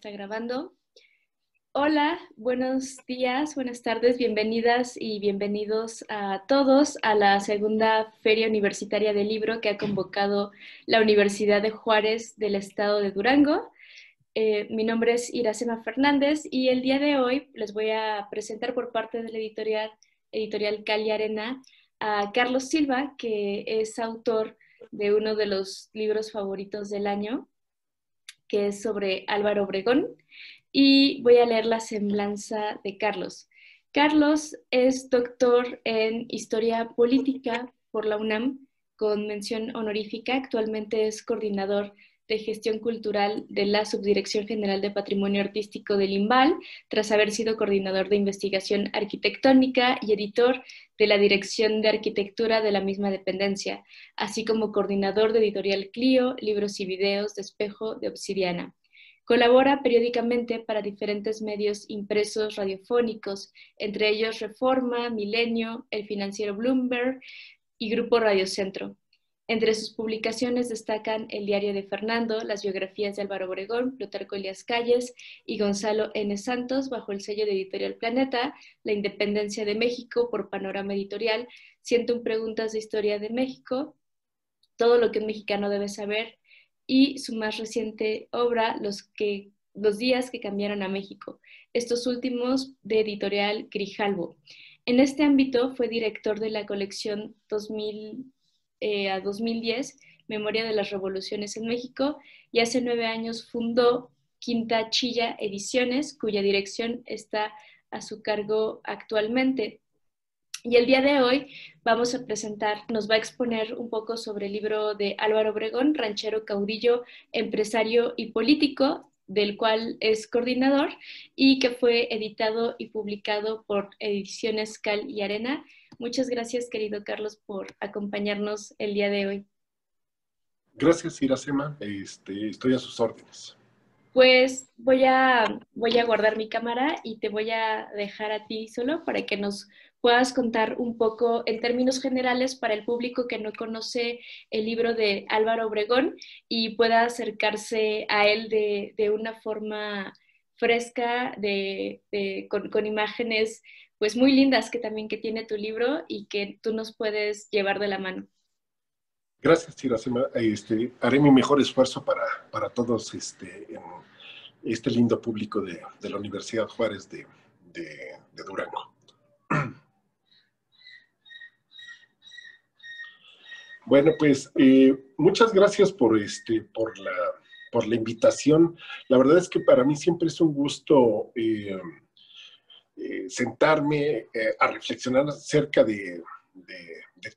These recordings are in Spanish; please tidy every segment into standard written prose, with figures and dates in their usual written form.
está grabando. Hola, buenos días, buenas tardes, bienvenidas y bienvenidos a todos a la segunda Feria Universitaria del Libro que ha convocado la Universidad de Juárez del Estado de Durango. Mi nombre es Iracema Fernández y el día de hoy les voy a presentar por parte de la editorial Cal y Arena a Carlos Silva, que es autor de uno de los libros favoritos del año, que es sobre Álvaro Obregón, y voy a leer la semblanza de Carlos. Carlos es doctor en Historia Política por la UNAM, con mención honorífica. Actualmente es coordinador de Gestión Cultural de la Subdirección General de Patrimonio Artístico del INVAL, tras haber sido coordinador de investigación arquitectónica y editor de la Dirección de Arquitectura de la misma dependencia, así como coordinador de Editorial Clio, Libros y Videos de Espejo de Obsidiana. Colabora periódicamente para diferentes medios impresos radiofónicos, entre ellos Reforma, Milenio, El Financiero Bloomberg y Grupo Radio Centro. Entre sus publicaciones destacan El Diario de Fernando, las biografías de Álvaro Obregón, Plutarco Elías Calles y Gonzalo N. Santos, bajo el sello de Editorial Planeta, La Independencia de México por Panorama Editorial, 101 preguntas de historia de México, Todo lo que un mexicano debe saber, y su más reciente obra, Los días que cambiaron a México, estos últimos de Editorial Grijalbo. En este ámbito fue director de la colección 2000 a 2010, Memoria de las Revoluciones en México, y hace 9 años fundó Quinta Chilla Ediciones, cuya dirección está a su cargo actualmente. Y el día de hoy nos va a exponer un poco sobre el libro de Álvaro Obregón, ranchero, caudillo, empresario y político, del cual es coordinador y que fue editado y publicado por Ediciones Cal y Arena. Muchas gracias, querido Carlos, por acompañarnos el día de hoy. Gracias, Iracema. Estoy a sus órdenes. Pues voy a guardar mi cámara y te voy a dejar a ti solo para que nos puedas contar un poco en términos generales para el público que no conoce el libro de Álvaro Obregón y pueda acercarse a él de una forma fresca, con imágenes pues muy lindas que tiene tu libro y que tú nos puedes llevar de la mano. Gracias, Iracema. Haré mi mejor esfuerzo para todos en este lindo público de la Universidad Juárez de Durango. Bueno, pues muchas gracias por la invitación. La verdad es que para mí siempre es un gusto sentarme a reflexionar acerca de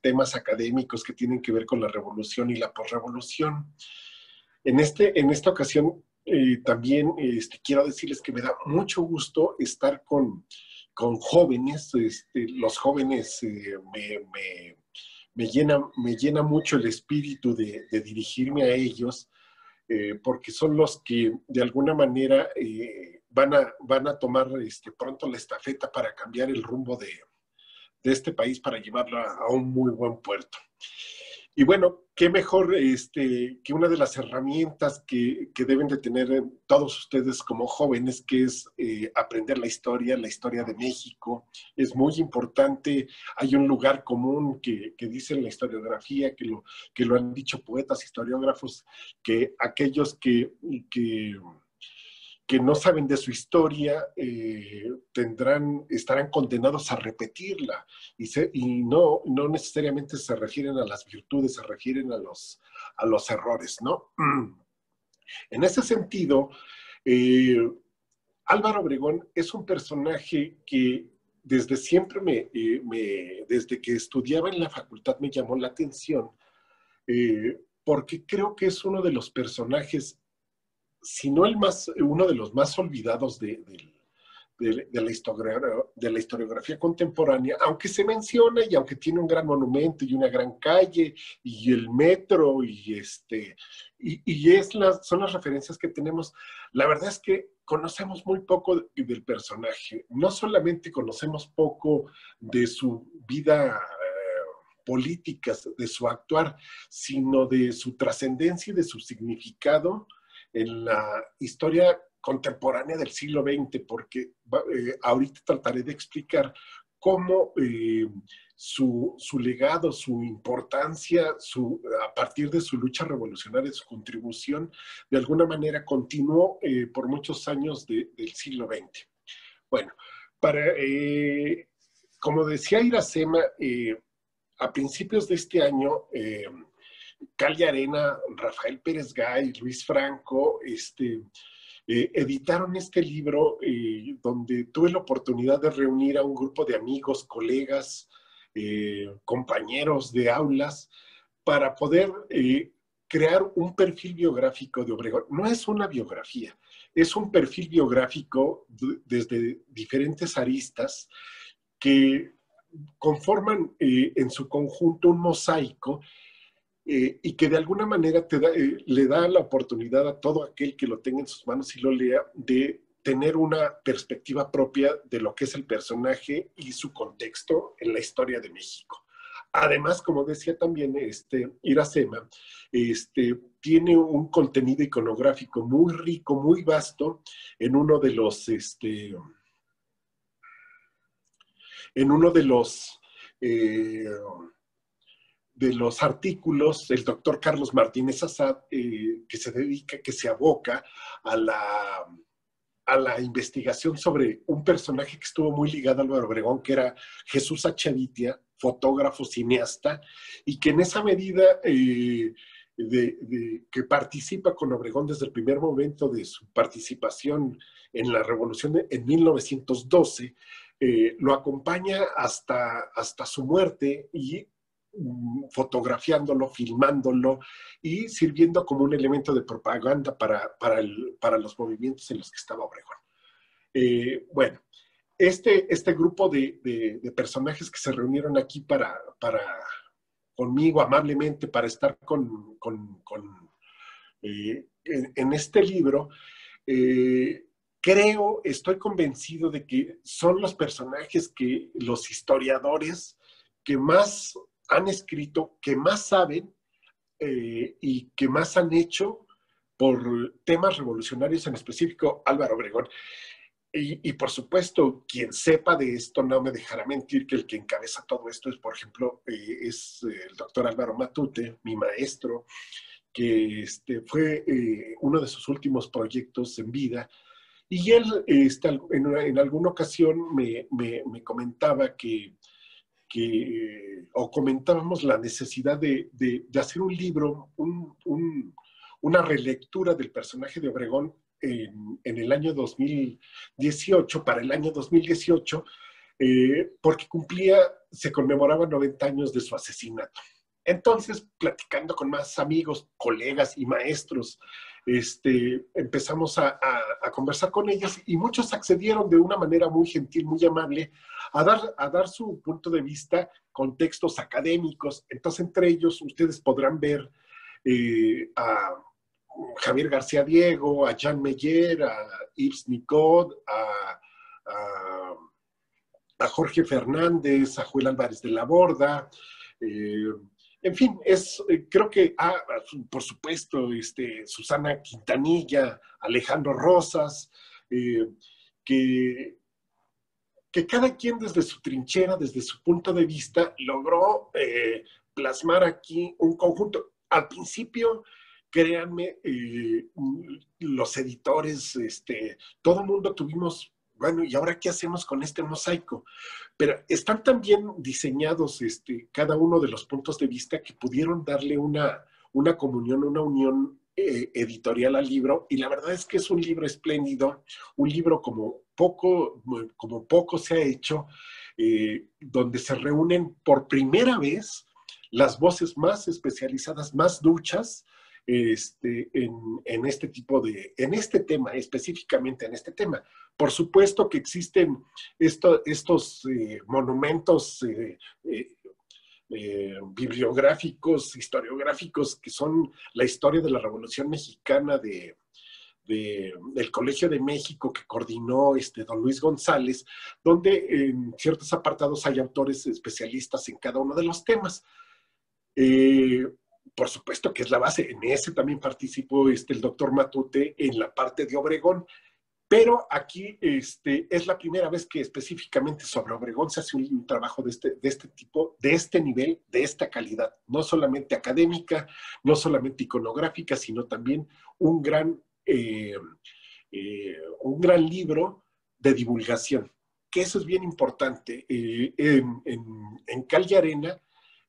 temas académicos que tienen que ver con la revolución y la posrevolución. En esta ocasión también quiero decirles que me da mucho gusto estar con jóvenes. Los jóvenes me llena mucho el espíritu de dirigirme a ellos, porque son los que de alguna manera van a tomar pronto la estafeta para cambiar el rumbo de este país, para llevarlo a un muy buen puerto. Y bueno, qué mejor que una de las herramientas que deben de tener todos ustedes como jóvenes, que es aprender la historia de México. Es muy importante. Hay un lugar común que dice en la historiografía, que lo han dicho poetas, historiógrafos, que aquellos que no saben de su historia estarán condenados a repetirla, y no necesariamente se refieren a las virtudes, se refieren a los errores, ¿no? En ese sentido, Álvaro Obregón es un personaje que desde siempre desde que estudiaba en la facultad me llamó la atención, porque creo que es uno de los personajes, si no uno de los más olvidados de la historiografía contemporánea, aunque se menciona y aunque tiene un gran monumento y una gran calle y el metro son las referencias que tenemos. La verdad es que conocemos muy poco del personaje. No solamente conocemos poco de su vida política, de su actuar, sino de su trascendencia y de su significado en la historia contemporánea del siglo XX, porque ahorita trataré de explicar cómo su legado, su importancia, a partir de su lucha revolucionaria, su contribución, de alguna manera continuó por muchos años del siglo XX. Bueno, como decía Iracema, a principios de este año, Cali Arena, Rafael Pérez Gay, Luis Franco, editaron este libro donde tuve la oportunidad de reunir a un grupo de amigos, colegas, compañeros de aulas, para poder crear un perfil biográfico de Obregón. No es una biografía, es un perfil biográfico desde diferentes aristas que conforman en su conjunto un mosaico y que de alguna manera le da la oportunidad a todo aquel que lo tenga en sus manos y lo lea de tener una perspectiva propia de lo que es el personaje y su contexto en la historia de México. Además, como decía también Iracema, tiene un contenido iconográfico muy rico, muy vasto, en uno de los artículos, el doctor Carlos Martínez Assad, que se aboca a la investigación sobre un personaje que estuvo muy ligado a Álvaro Obregón, que era Jesús Achavitia, fotógrafo, cineasta, y que en esa medida que participa con Obregón desde el primer momento de su participación en la revolución en 1912, lo acompaña hasta su muerte y fotografiándolo, filmándolo y sirviendo como un elemento de propaganda para los movimientos en los que estaba Obregón. Bueno, este grupo de personajes que se reunieron aquí conmigo amablemente para estar en este libro, estoy convencido de que son los personajes que los historiadores que más han escrito, que más saben y que más han hecho por temas revolucionarios, en específico Álvaro Obregón. Y por supuesto, quien sepa de esto no me dejará mentir que el que encabeza todo esto es, por ejemplo, es el doctor Álvaro Matute, mi maestro, que fue uno de sus últimos proyectos en vida. Y él en alguna ocasión me comentaba o comentábamos la necesidad de hacer un libro, una relectura del personaje de Obregón en el año 2018, para el año 2018, porque se conmemoraban 90 años de su asesinato. Entonces, platicando con más amigos, colegas y maestros, empezamos a conversar con ellos y muchos accedieron de una manera muy gentil, muy amable, a dar su punto de vista con textos académicos. Entonces, entre ellos, ustedes podrán ver a Javier García Diego, a Jean Meyer, a Yves Nicod, a Jorge Fernández, a Joel Álvarez de la Borda, en fin, creo que, por supuesto, Susana Quintanilla, Alejandro Rosas, que cada quien desde su trinchera, desde su punto de vista, logró plasmar aquí un conjunto. Al principio, créanme, los editores, todo el mundo tuvimos, bueno, ¿y ahora qué hacemos con este mosaico? Pero están tan bien diseñados cada uno de los puntos de vista que pudieron darle una comunión, una unión editorial al libro, y la verdad es que es un libro espléndido, un libro como poco se ha hecho, donde se reúnen por primera vez las voces más especializadas, más duchas, en este tema, específicamente en este tema. Por supuesto que existen estos monumentos bibliográficos, historiográficos, que son la historia de la Revolución Mexicana del Colegio de México, que coordinó don Luis González, donde en ciertos apartados hay autores especialistas en cada uno de los temas. Por supuesto que es la base. En ese también participó el doctor Matute en la parte de Obregón. Pero aquí es la primera vez que específicamente sobre Obregón se hace un trabajo de este tipo, de este nivel, de esta calidad, no solamente académica, no solamente iconográfica, sino también un gran, eh, un gran libro de divulgación, que eso es bien importante. En Cal y Arena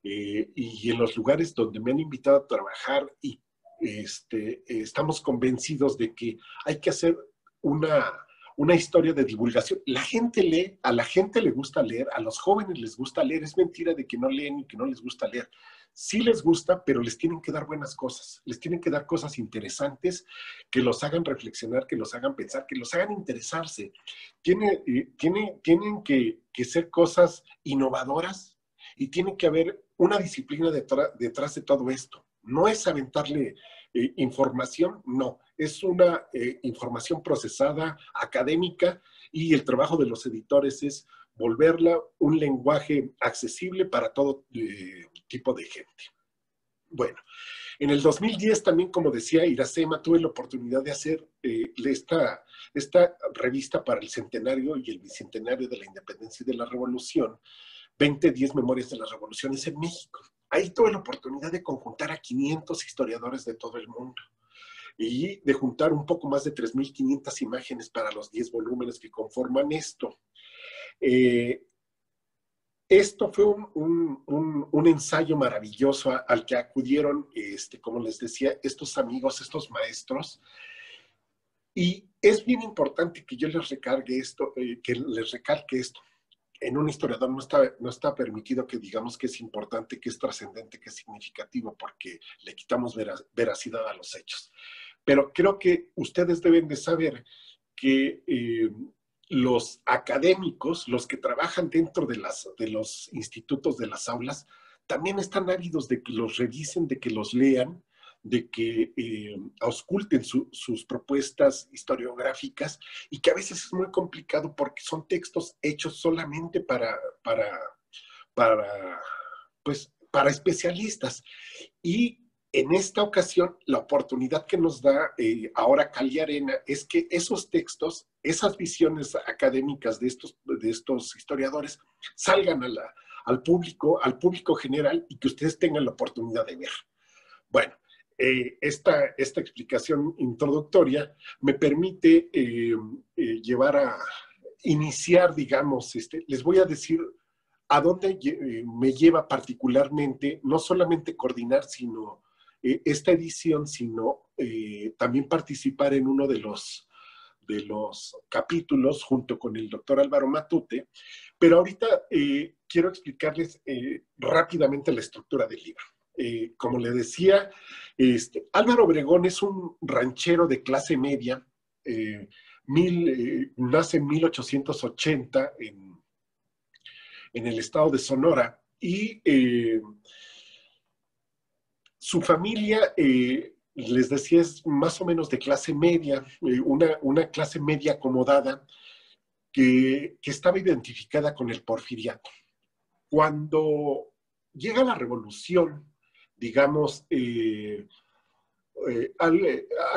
y en los lugares donde me han invitado a trabajar y estamos convencidos de que hay que hacer una, una historia de divulgación. La gente lee, a la gente le gusta leer, a los jóvenes les gusta leer. Es mentira de que no leen y que no les gusta leer. Sí les gusta, pero les tienen que dar buenas cosas, les tienen que dar cosas interesantes que los hagan reflexionar, que los hagan pensar, que los hagan interesarse. Tienen que ser cosas innovadoras y tiene que haber una disciplina detrás de todo esto. No es aventarle información, no, es una información procesada, académica, y el trabajo de los editores es volverla un lenguaje accesible para todo tipo de gente. Bueno, en el 2010 también, como decía Iracema, tuve la oportunidad de hacer esta revista para el centenario y el bicentenario de la independencia y de la revolución, 2010 Memorias de las Revoluciones en México. Ahí tuve la oportunidad de conjuntar a 500 historiadores de todo el mundo y de juntar un poco más de 3.500 imágenes para los 10 volúmenes que conforman esto. Esto fue un ensayo maravilloso al que acudieron, como les decía, estos amigos, estos maestros. Y es bien importante que yo les recalque esto. En un historiador no está permitido que digamos que es importante, que es trascendente, que es significativo, porque le quitamos veracidad a los hechos. Pero creo que ustedes deben de saber que los académicos, los que trabajan dentro de los institutos, de las aulas, también están ávidos de que los revisen, de que los lean, de que ausculten sus propuestas historiográficas, y que a veces es muy complicado porque son textos hechos solamente para especialistas. Y en esta ocasión, la oportunidad que nos da ahora Cal y Arena es que esos textos, esas visiones académicas de estos historiadores, salgan al público general, y que ustedes tengan la oportunidad de ver. Bueno, esta explicación introductoria me permite llevar a iniciar, digamos, les voy a decir a dónde me lleva particularmente, no solamente coordinar esta edición, sino también participar en uno de los capítulos junto con el doctor Álvaro Matute. Pero ahorita quiero explicarles rápidamente la estructura del libro. Como le decía, Álvaro Obregón es un ranchero de clase media. Nace en 1880 en el estado de Sonora, y su familia, les decía, es más o menos de clase media, una clase media acomodada que estaba identificada con el porfiriato. Cuando llega la revolución, digamos,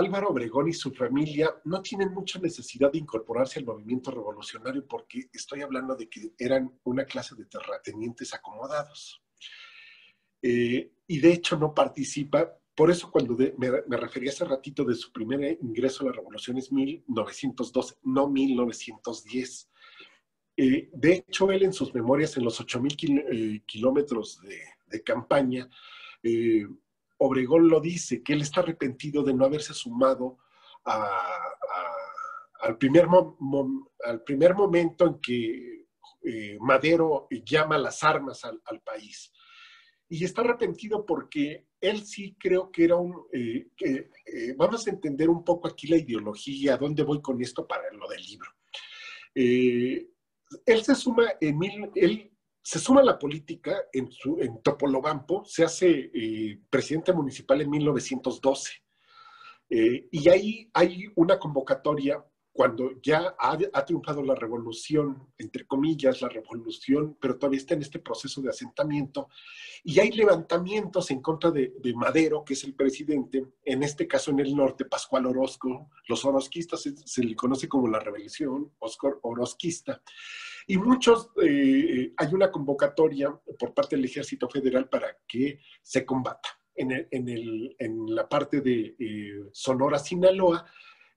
Álvaro Obregón y su familia no tienen mucha necesidad de incorporarse al movimiento revolucionario, porque estoy hablando de que eran una clase de terratenientes acomodados. Y de hecho no participa. Por eso cuando me refería hace ratito de su primer ingreso a la revolución es 1912, no 1910. De hecho, él en sus memorias, en los 8,000 kilómetros de campaña, Obregón lo dice, que él está arrepentido de no haberse sumado al primer momento en que Madero llama las armas al país. Y está arrepentido porque él sí creo que era vamos a entender un poco aquí la ideología, a dónde voy con esto para lo del libro. Él se suma a la política en Topolobampo, se hace presidente municipal en 1912. Y ahí hay una convocatoria cuando ya ha triunfado la revolución, entre comillas, la revolución, pero todavía está en este proceso de asentamiento, y hay levantamientos en contra de Madero, que es el presidente, en este caso en el norte, Pascual Orozco, los orozquistas se le conoce como la revolución orozquista, y muchos, hay una convocatoria por parte del Ejército Federal para que se combata. En la parte de Sonora, Sinaloa,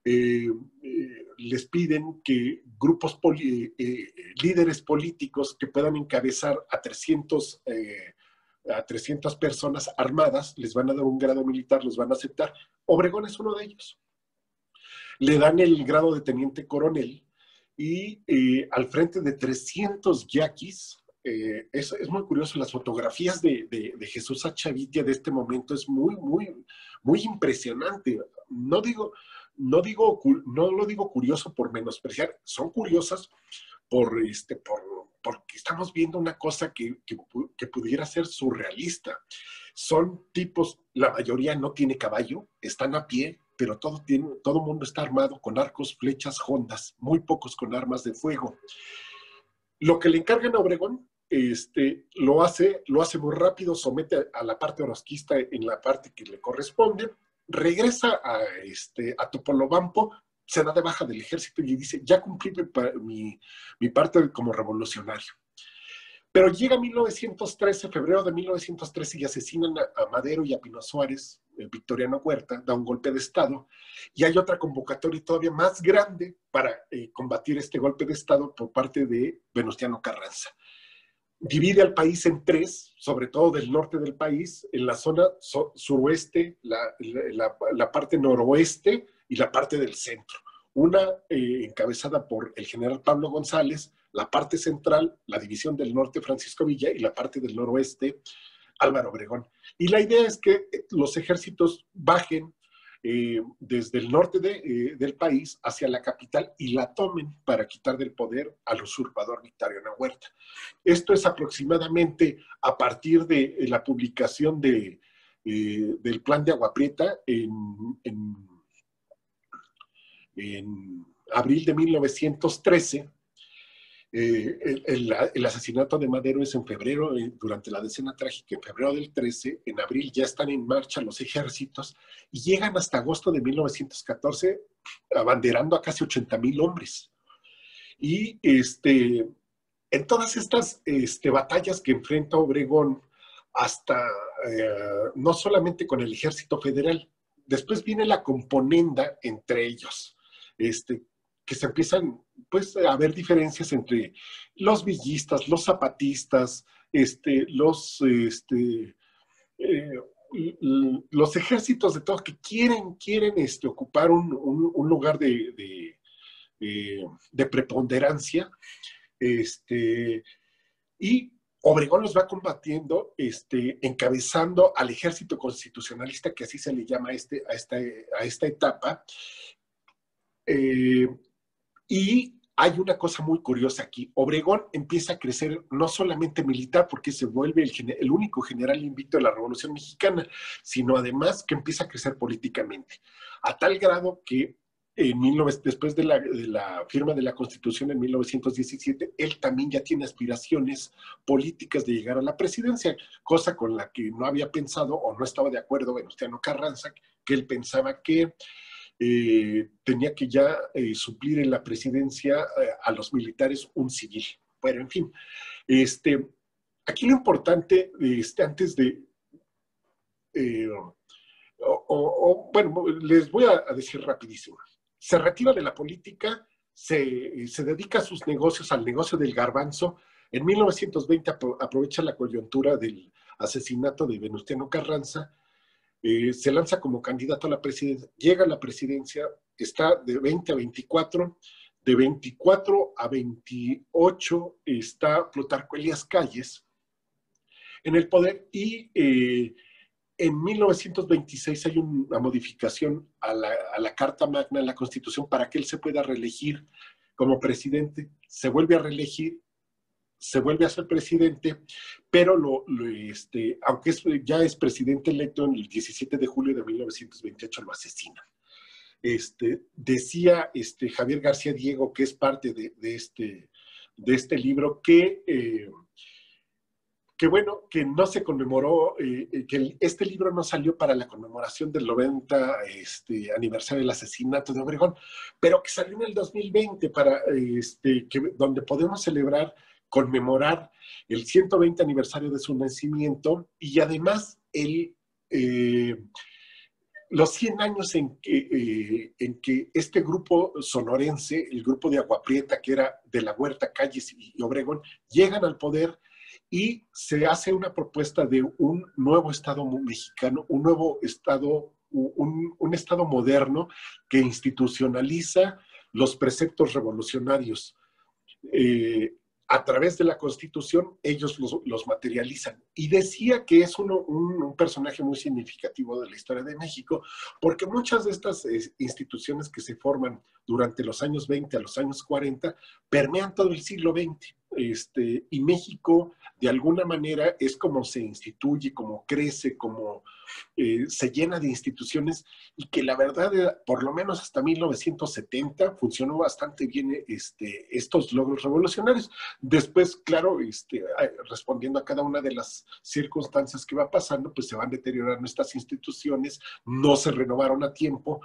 les piden que grupos, líderes políticos que puedan encabezar a 300 personas armadas, les van a dar un grado militar, los van a aceptar. Obregón es uno de ellos. Le dan el grado de teniente coronel y al frente de 300 yaquis. Es muy curioso, las fotografías de Jesús Achavitia de este momento es muy impresionante. No lo digo curioso por menospreciar, son curiosas porque estamos viendo una cosa que pudiera ser surrealista. Son tipos, la mayoría no tiene caballo, están a pie, pero todo el mundo está armado con arcos, flechas, hondas, muy pocos con armas de fuego. Lo que le encargan a Obregón, lo hace muy rápido, somete a la parte orozquista en la parte que le corresponde, regresa a Topolobampo, se da de baja del ejército y dice, ya cumplí mi parte como revolucionario. Pero llega 1913, febrero de 1913, y asesinan a Madero y a Pino Suárez, Victoriano Huerta, da un golpe de Estado, y hay otra convocatoria todavía más grande para combatir este golpe de Estado por parte de Venustiano Carranza. Divide al país en tres, sobre todo del norte del país, en la zona suroeste, la parte noroeste y la parte del centro. Una encabezada por el general Pablo González, la parte central, la división del norte Francisco Villa y la parte del noroeste Álvaro Obregón. Y la idea es que los ejércitos bajen desde el norte del país hacia la capital y la tomen para quitar del poder al usurpador Victoriano Huerta. Esto es aproximadamente a partir de la publicación del plan de Agua Prieta en abril de 1913. El asesinato de Madero es en febrero, durante la decena trágica, en febrero del 13, en abril ya están en marcha los ejércitos y llegan hasta agosto de 1914 abanderando a casi 80,000 hombres. Y en todas estas batallas que enfrenta Obregón, hasta no solamente con el ejército federal, después viene la componenda entre ellos, que se empiezan pues a haber diferencias entre los villistas, los zapatistas, los ejércitos de todos que quieren ocupar un lugar de preponderancia, y Obregón los va combatiendo, encabezando al ejército constitucionalista, que así se le llama a esta etapa. Y hay una cosa muy curiosa aquí. Obregón empieza a crecer no solamente militar, porque se vuelve el único general invicto de la Revolución Mexicana, sino además que empieza a crecer políticamente, a tal grado que después de la firma de la Constitución en 1917, él también ya tiene aspiraciones políticas de llegar a la presidencia, cosa con la que no había pensado o no estaba de acuerdo Venustiano Carranza, que él pensaba que tenía que ya suplir en la presidencia a los militares un civil. Bueno, en fin, aquí lo importante, antes de... bueno, les voy a decir rapidísimo. Se retira de la política, se dedica a sus negocios, al negocio del garbanzo. En 1920 aprovecha la coyuntura del asesinato de Venustiano Carranza, se lanza como candidato a la presidencia, llega a la presidencia, está de 20 a 24, de 24 a 28 está Plutarco Elías Calles en el poder, y en 1926 hay una modificación a la Carta Magna, a la Constitución, para que él se pueda reelegir como presidente. Se vuelve a reelegir, se vuelve a ser presidente, pero aunque ya es presidente electo, en el 17 de julio de 1928 lo asesinan. decía Javier García Diego, que es parte de este libro, que bueno, que no se conmemoró, que este libro no salió para la conmemoración del 90 aniversario del asesinato de Obregón, pero que salió en el 2020 donde podemos celebrar, conmemorar el 120 aniversario de su nacimiento y además los 100 años en que este grupo sonorense, el grupo de Agua Prieta, que era de la Huerta, Calles y Obregón, llegan al poder y se hace una propuesta de un nuevo Estado mexicano, un nuevo Estado, un Estado moderno que institucionaliza los preceptos revolucionarios. A través de la Constitución, ellos los materializan. Y decía que es un personaje muy significativo de la historia de México, porque muchas de estas instituciones que se forman durante los años 20 a los años 40 permean todo el siglo XX. Y México, de alguna manera, es como se instituye, como crece, como se llena de instituciones, y que la verdad, por lo menos hasta 1970, funcionó bastante bien estos logros revolucionarios. Después, claro, respondiendo a cada una de las circunstancias que va pasando, pues se van deteriorando estas instituciones, no se renovaron a tiempo,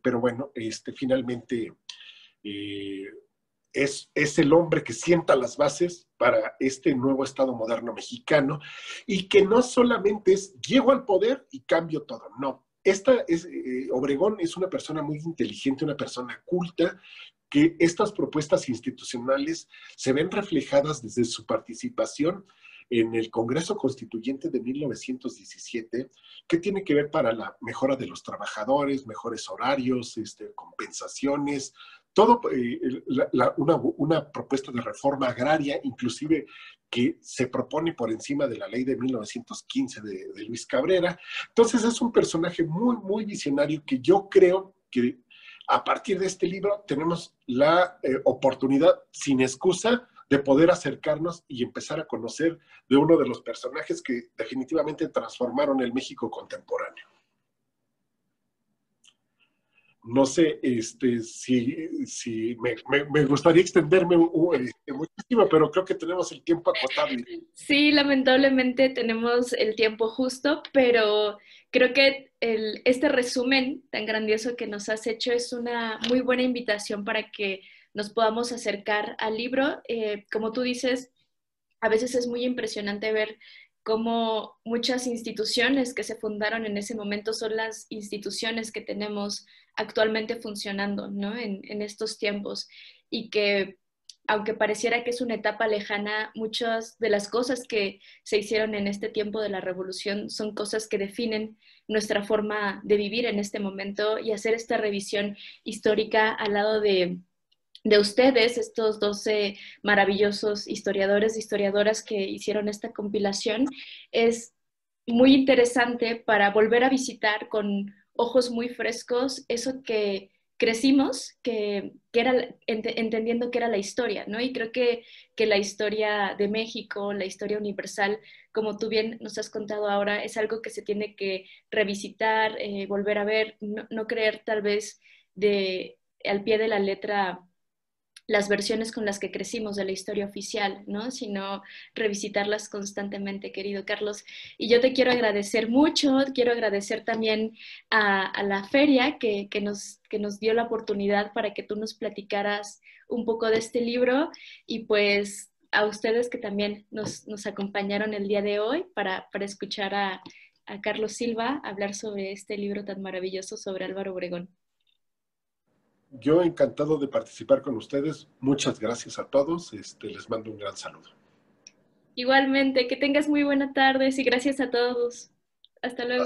pero bueno, finalmente es el hombre que sienta las bases para este nuevo Estado moderno mexicano y que no solamente es llego al poder y cambio todo, no. Obregón es una persona muy inteligente, una persona culta, que estas propuestas institucionales se ven reflejadas desde su participación en el Congreso Constituyente de 1917, que tiene que ver para la mejora de los trabajadores, mejores horarios, compensaciones, todo una propuesta de reforma agraria, inclusive que se propone por encima de la ley de 1915 de Luis Cabrera. Entonces es un personaje muy, muy visionario que yo creo que a partir de este libro tenemos la oportunidad sin excusa de poder acercarnos y empezar a conocer de uno de los personajes que definitivamente transformaron el México contemporáneo. No sé si me gustaría extenderme muchísimo, pero creo que tenemos el tiempo acotado. Sí, lamentablemente tenemos el tiempo justo, pero creo que este resumen tan grandioso que nos has hecho es una muy buena invitación para que nos podamos acercar al libro. Como tú dices, a veces es muy impresionante ver cómo muchas instituciones que se fundaron en ese momento son las instituciones que tenemos actualmente funcionando, ¿no? En estos tiempos y que aunque pareciera que es una etapa lejana, muchas de las cosas que se hicieron en este tiempo de la revolución son cosas que definen nuestra forma de vivir en este momento y hacer esta revisión histórica al lado de ustedes, estos 12 maravillosos historiadores e historiadoras que hicieron esta compilación, es muy interesante para volver a visitar con ojos muy frescos eso que crecimos, que era entendiendo que era la historia, ¿no? Y creo que la historia de México, la historia universal, como tú bien nos has contado ahora, es algo que se tiene que revisitar, volver a ver, no creer tal vez al pie de la letra las versiones con las que crecimos de la historia oficial, ¿no? Sino revisitarlas constantemente, querido Carlos. Y yo te quiero agradecer mucho, quiero agradecer también a la feria que nos dio la oportunidad para que tú nos platicaras un poco de este libro y pues a ustedes que también nos acompañaron el día de hoy para escuchar a Carlos Silva hablar sobre este libro tan maravilloso sobre Álvaro Obregón. Yo encantado de participar con ustedes. Muchas gracias a todos. Les mando un gran saludo. Igualmente, que tengas muy buena tarde y gracias a todos. Hasta luego.